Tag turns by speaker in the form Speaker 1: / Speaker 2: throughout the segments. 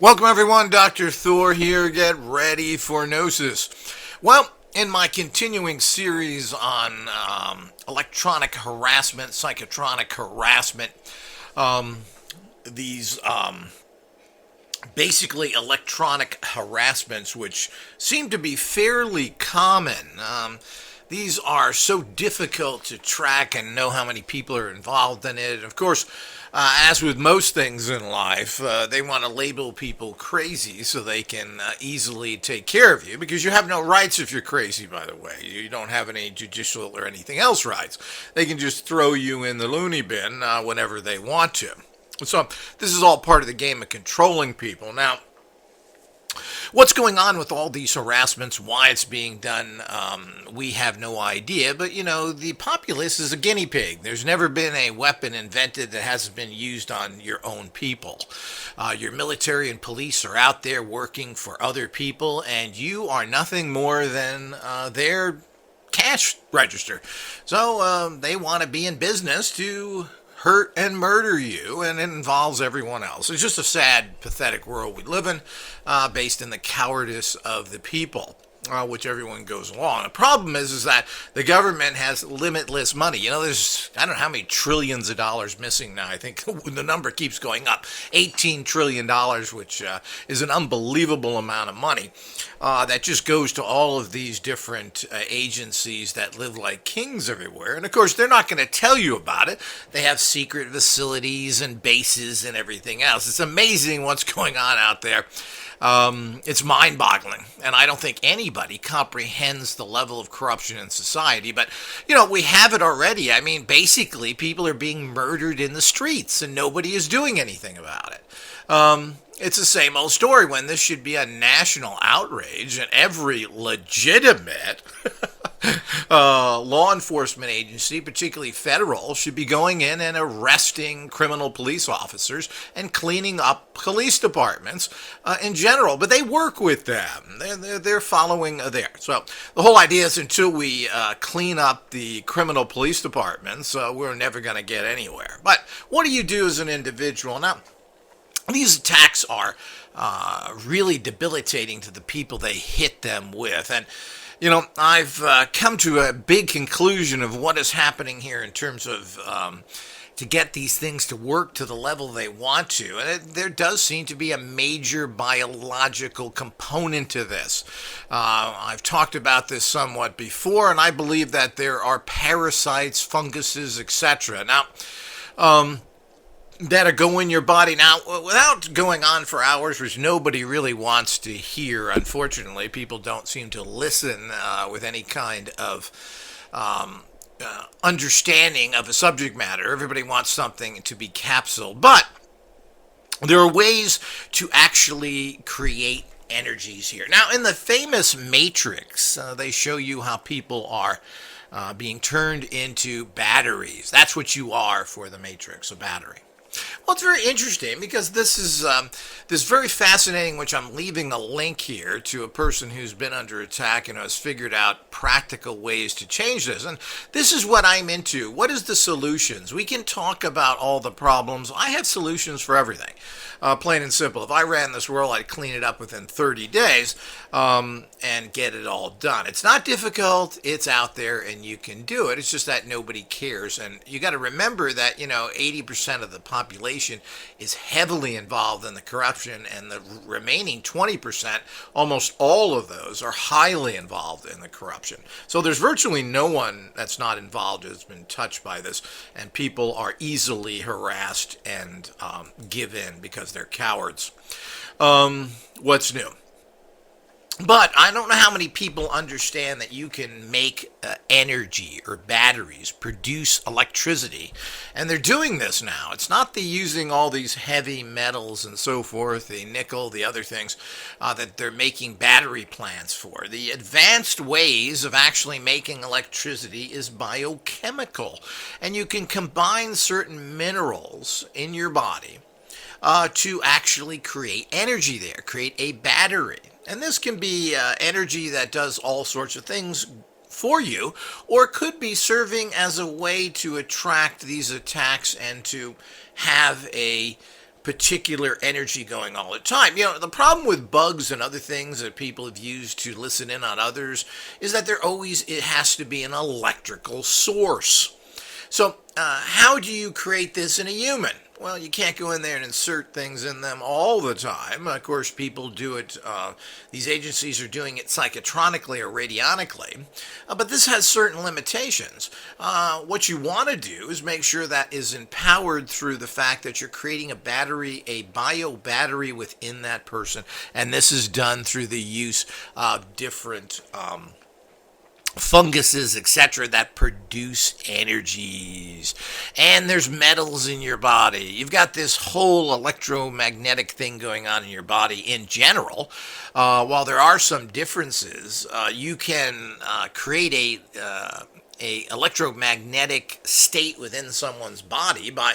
Speaker 1: Welcome everyone, Dr. Thor here. Get ready for Gnosis. Well, in my continuing series on electronic harassment, psychotronic harassment, these basically electronic harassments, which seem to be fairly common. These are so difficult to track and know how many people are involved in it. And of course, as with most things in life, they want to label people crazy so they can easily take care of you, because you have no rights if you're crazy, by the way. You don't have any judicial or anything else rights. They can just throw you in the loony bin whenever they want to. So this is all part of the game of controlling people. Now, what's going on with all these harassments, why it's being done, we have no idea. But, you know, the populace is a guinea pig. There's never been a weapon invented that hasn't been used on your own people. Your military and police are out there working for other people, and you are nothing more than their cash register. So they want to be in business to hurt and murder you, and it involves everyone else. It's just a sad, pathetic world we live in, based in the cowardice of the people, which everyone goes along. The problem is that the government has limitless money. You know, there's, I don't know how many trillions of dollars missing now. I think the number keeps going up. $18 trillion, which is an unbelievable amount of money. That just goes to all of these different agencies that live like kings everywhere. And of course, they're not going to tell you about it. They have secret facilities and bases and everything else. It's amazing what's going on out there. It's mind-boggling, and I don't think anybody comprehends the level of corruption in society. But, you know, we have it already. I mean, basically, people are being murdered in the streets, and nobody is doing anything about it. It's the same old story when this should be a national outrage, and every legitimate law enforcement agency, particularly federal, should be going in and arresting criminal police officers and cleaning up police departments in general. But they work with them. They're following there. So the whole idea is until we clean up the criminal police departments, we're never going to get anywhere. But what do you do as an individual? Now, these attacks are really debilitating to the people they hit them with. And, you know, I've come to a big conclusion of what is happening here in terms of to get these things to work to the level they want to. And there does seem to be a major biological component to this. I've talked about this somewhat before, and I believe that there are parasites, funguses, etc. Now, that go in your body. Now, without going on for hours, which nobody really wants to hear, unfortunately, people don't seem to listen with any kind of understanding of a subject matter. Everybody wants something to be capsuled. But there are ways to actually create energies here. Now, in the famous Matrix, they show you how people are being turned into batteries. That's what you are for the Matrix, a battery. Well, it's very interesting because this is very fascinating, which I'm leaving a link here to a person who's been under attack and has figured out practical ways to change this. And this is what I'm into. What is the solutions? We can talk about all the problems. I have solutions for everything. Plain and simple. If I ran this world, I'd clean it up within 30 days and get it all done. It's not difficult. It's out there and you can do it. It's just that nobody cares. And you got to remember that, you know, 80% of the population is heavily involved in the corruption, and the remaining 20%, almost all of those are highly involved in the corruption. So there's virtually no one that's not involved who's been touched by this, and people are easily harassed and give in because they're cowards. What's new? But I don't know how many people understand that you can make energy or batteries produce electricity. And they're doing this now. It's not the using all these heavy metals and so forth, the nickel, the other things that they're making battery plants for. The advanced ways of actually making electricity is biochemical. And you can combine certain minerals in your body to actually create energy there, create a battery. And this can be energy that does all sorts of things for you, or could be serving as a way to attract these attacks and to have a particular energy going all the time. The problem with bugs and other things that people have used to listen in on others is that it has to be an electrical source. So, how do you create this in a human? Well, you can't go in there and insert things in them all the time. Of course, people do it, these agencies are doing it psychotronically or radionically, but this has certain limitations. What you want to do is make sure that is empowered through the fact that you're creating a bio battery within that person, and this is done through the use of different funguses, etc., that produce energies. And there's metals in your body. You've got this whole electromagnetic thing going on in your body in general. While there are some differences, you can create a electromagnetic state within someone's body by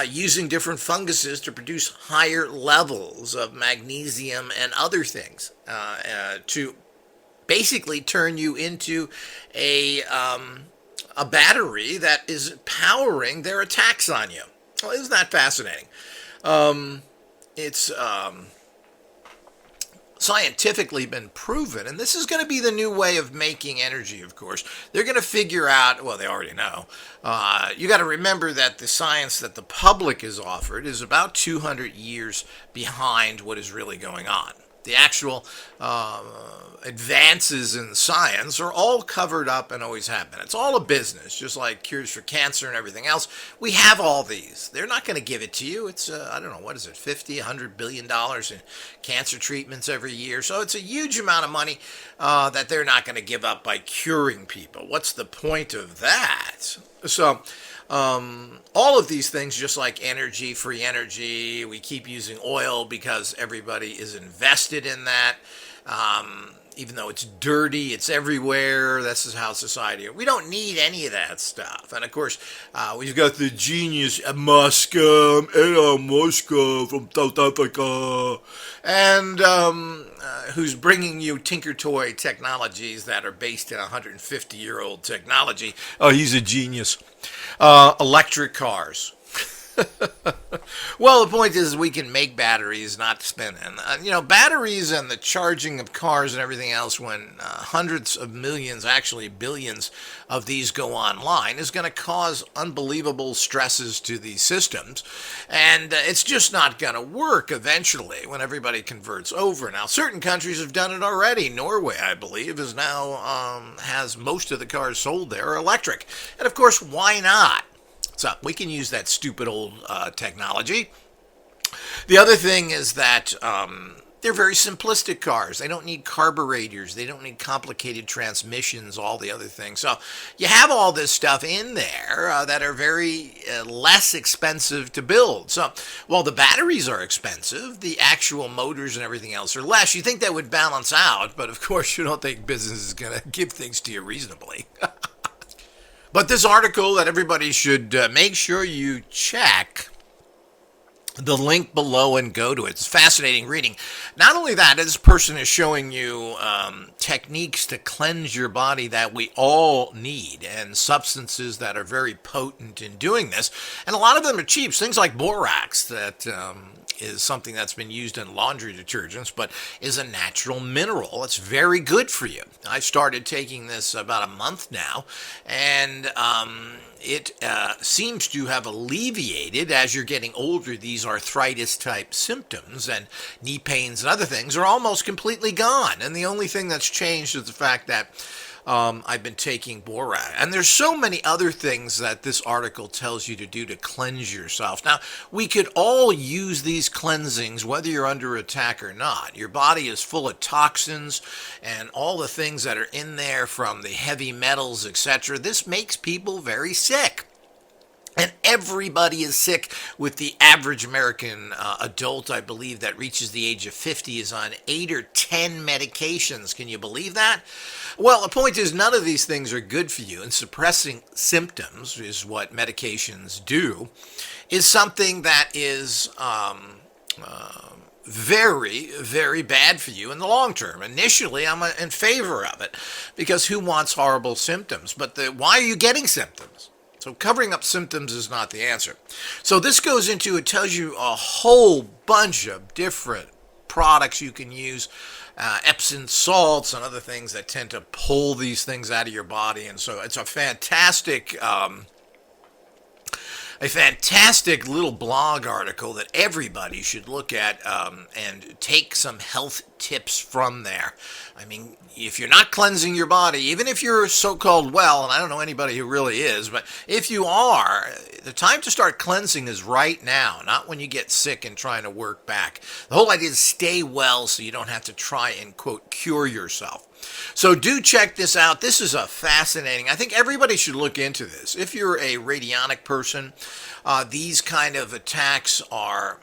Speaker 1: using different funguses to produce higher levels of magnesium and other things to basically turn you into a battery that is powering their attacks on you. Well, isn't that fascinating? It's scientifically been proven, and this is going to be the new way of making energy, of course. They're going to figure out, well, they already know. You got to remember that the science that the public is offered is about 200 years behind what is really going on. The actual advances in science are all covered up and always have been. It's all a business, just like cures for cancer and everything else. We have all these. They're not going to give it to you. It's, I don't know, what is it, $50, $100 billion in cancer treatments every year. So it's a huge amount of money that they're not going to give up by curing people. What's the point of that? So all of these things, just like energy, free energy, we keep using oil because everybody is invested in that. Even though it's dirty, it's everywhere. This is how society. We don't need any of that stuff. And of course, we've got the genius Musk, Elon Musk from South Africa, and who's bringing you Tinker Toy technologies that are based in 150-year-old technology. Oh, he's a genius. Electric cars. Well, the point is we can make batteries, not spin them. Batteries and the charging of cars and everything else, when hundreds of millions, actually billions of these go online, is going to cause unbelievable stresses to these systems. And it's just not going to work eventually when everybody converts over. Now, certain countries have done it already. Norway, I believe, is now has most of the cars sold there are electric. And of course, why not? So we can use that stupid old technology. The other thing is that they're very simplistic cars. They don't need carburetors. They don't need complicated transmissions, all the other things. So you have all this stuff in there that are very less expensive to build. So while the batteries are expensive, the actual motors and everything else are less. You think that would balance out, but of course you don't think business is going to give things to you reasonably. But this article that everybody should make sure you check the link below and go to it. It's fascinating reading. Not only that, this person is showing you techniques to cleanse your body that we all need, and substances that are very potent in doing this. And a lot of them are cheap. Things like borax that is something that's been used in laundry detergents, but is a natural mineral. It's very good for you. I started taking this about a month now, and it seems to have alleviated, as you're getting older, these arthritis-type symptoms, and knee pains and other things are almost completely gone. And the only thing that's changed is the fact that I've been taking borax. And there's so many other things that this article tells you to do to cleanse yourself. Now, we could all use these cleansings, whether you're under attack or not. Your body is full of toxins and all the things that are in there, from the heavy metals, etc. This makes people very sick. And everybody is sick. With the average American adult, I believe, that reaches the age of 50 is on 8 or 10 medications. Can you believe that? Well, the point is, none of these things are good for you. And suppressing symptoms is what medications do, is something that is very, very bad for you in the long term. Initially, I'm in favor of it, because who wants horrible symptoms? But why are you getting symptoms? So covering up symptoms is not the answer. So this goes into, it tells you a whole bunch of different products you can use, Epsom salts and other things that tend to pull these things out of your body. And so it's a fantastic little blog article that everybody should look at and take some health tips from there. I mean, if you're not cleansing your body, even if you're so-called well, and I don't know anybody who really is, but if you are, the time to start cleansing is right now, not when you get sick and trying to work back. The whole idea is stay well so you don't have to try and, quote, cure yourself. So do check this out. This is a fascinating, I think everybody should look into this. If you're a radionic person, these kind of attacks are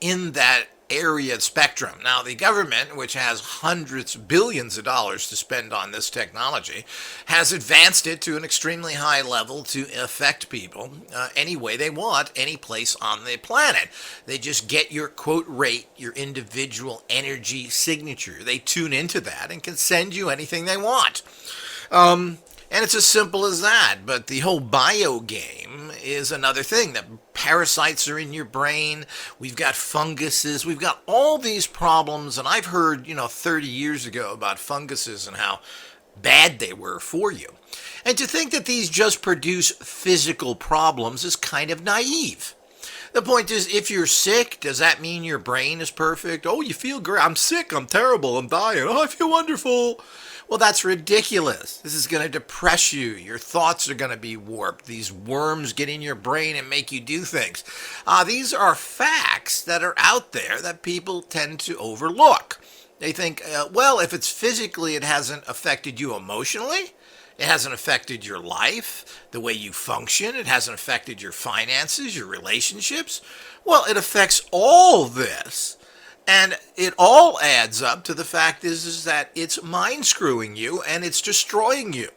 Speaker 1: in that area spectrum. Now, the government, which has hundreds, billions of dollars to spend on this technology, has advanced it to an extremely high level to affect people any way they want, any place on the planet. They just get your quote rate, your individual energy signature. They tune into that and can send you anything they want. And it's as simple as that. But the whole bio game is another thing. That parasites are in your brain. We've got funguses. We've got all these problems. And I've heard, 30 years ago about funguses and how bad they were for you. And to think that these just produce physical problems is kind of naive. The point is, if you're sick, does that mean your brain is perfect? Oh, you feel great. I'm sick. I'm terrible. I'm dying. Oh, I feel wonderful. Well, that's ridiculous. This is going to depress you. Your thoughts are going to be warped. These worms get in your brain and make you do things. These are facts that are out there that people tend to overlook. They think, well, if it's physically, it hasn't affected you emotionally. It hasn't affected your life, the way you function. It hasn't affected your finances, your relationships. Well, it affects all this. And it all adds up to the fact is that it's mind screwing you and it's destroying you.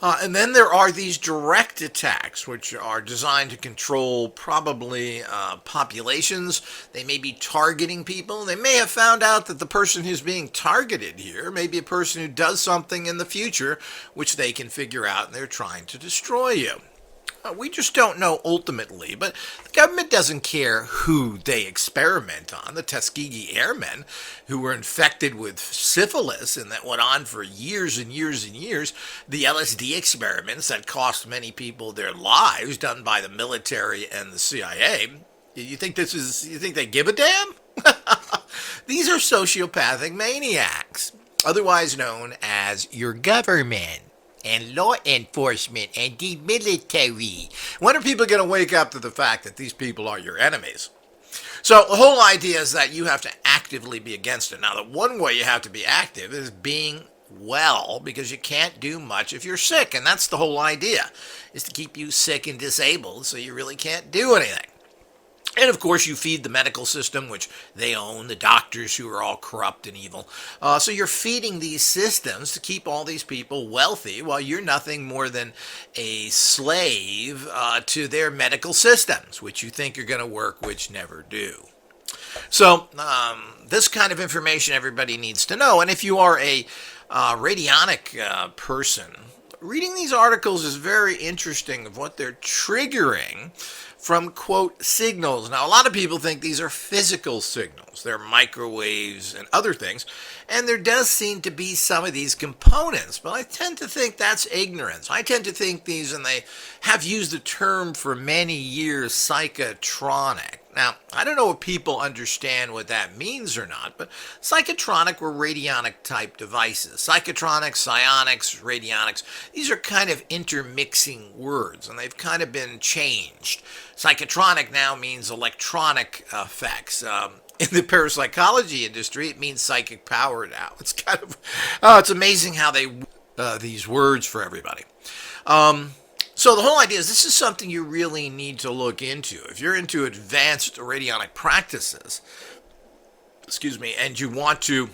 Speaker 1: And then there are these direct attacks, which are designed to control probably populations. They may be targeting people. They may have found out that the person who's being targeted here may be a person who does something in the future, which they can figure out, and they're trying to destroy you. We just don't know ultimately, but the government doesn't care who they experiment on. The Tuskegee Airmen, who were infected with syphilis and that went on for years and years and years, the LSD experiments that cost many people their lives, done by the military and the CIA. You think they give a damn? These are sociopathic maniacs, otherwise known as your government and law enforcement and the military. When are people going to wake up to the fact that these people are your enemies? So the whole idea is that you have to actively be against it. Now, the one way you have to be active is being well, because you can't do much if you're sick. And that's the whole idea, is to keep you sick and disabled so you really can't do anything. And, of course, you feed the medical system, which they own, the doctors who are all corrupt and evil. So you're feeding these systems to keep all these people wealthy while you're nothing more than a slave to their medical systems, which you think are going to work, which never do. So this kind of information everybody needs to know. And if you are a radionic person, reading these articles is very interesting of what they're triggering from, quote, signals. Now, a lot of people think these are physical signals. They're microwaves and other things. And there does seem to be some of these components. But I tend to think that's ignorance. I tend to think these, and they have used the term for many years, psychotronic. Now, I don't know if people understand what that means or not, but psychotronic were radionic type devices. Psychotronics, psionics, radionics, these are kind of intermixing words, and they've kind of been changed. Psychotronic now means electronic effects. In the parapsychology industry, it means psychic power now. It's kind of, it's amazing how they, these words for everybody. So the whole idea is this is something you really need to look into. If you're into advanced radionic practices, and you want to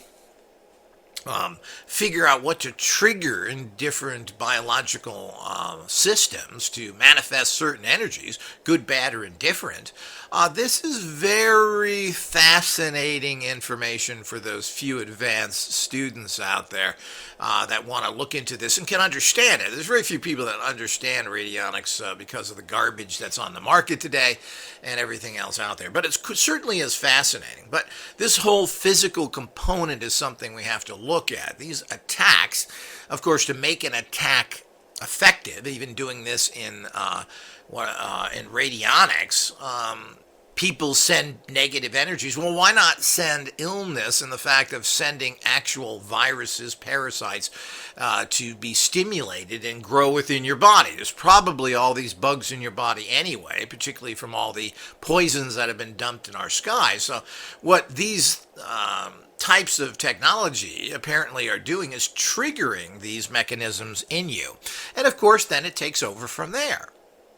Speaker 1: figure out what to trigger in different biological systems to manifest certain energies, good, bad, or indifferent. This is very fascinating information for those few advanced students out there that want to look into this and can understand it. There's very few people that understand radionics because of the garbage that's on the market today and everything else out there. But it certainly is fascinating. But this whole physical component is something we have to look at. These attacks, of course, to make an attack effective, even doing this in radionics, people send negative energies. Well, why not send illness and the fact of sending actual viruses, parasites, to be stimulated and grow within your body? There's probably all these bugs in your body anyway, particularly from all the poisons that have been dumped in our skies. So what these types of technology apparently are doing is triggering these mechanisms in you. And of course, then it takes over from there.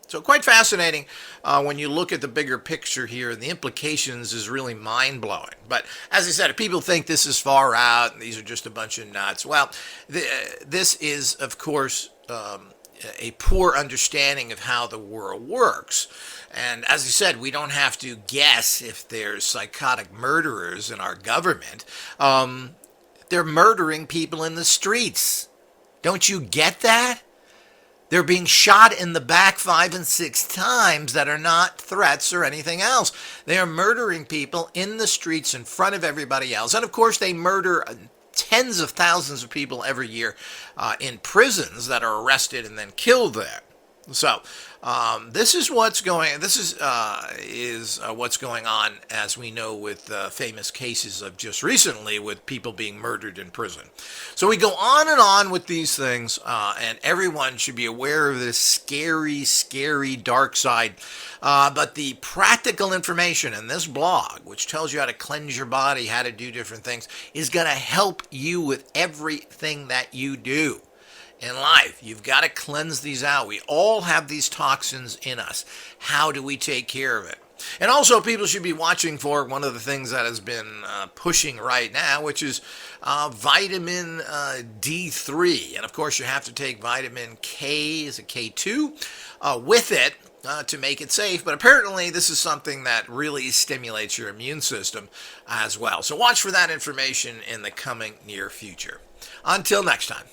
Speaker 1: So quite fascinating when you look at the bigger picture here. The implications is really mind-blowing. But as I said, if people think this is far out and these are just a bunch of nuts, well, this is, of course, a poor understanding of how the world works. And as I said, we don't have to guess if there's psychotic murderers in our government. They're murdering people in the streets. Don't you get that? They're being shot in the back 5 and 6 times that are not threats or anything else. They are murdering people in the streets in front of everybody else. And of course, they murder tens of thousands of people every year in prisons that are arrested and then killed there. So this is what's going. This is what's going on, as we know, with famous cases of just recently with people being murdered in prison. So we go on with these things, and everyone should be aware of this scary, scary dark side. But the practical information in this blog, which tells you how to cleanse your body, how to do different things, is going to help you with everything that you do in life. You've got to cleanse these out. We all have these toxins in us. How do we take care of it? And also, people should be watching for one of the things that has been pushing right now, which is vitamin D3. And of course, you have to take vitamin K, is it K2, with it to make it safe. But apparently, this is something that really stimulates your immune system as well. So watch for that information in the coming near future. Until next time.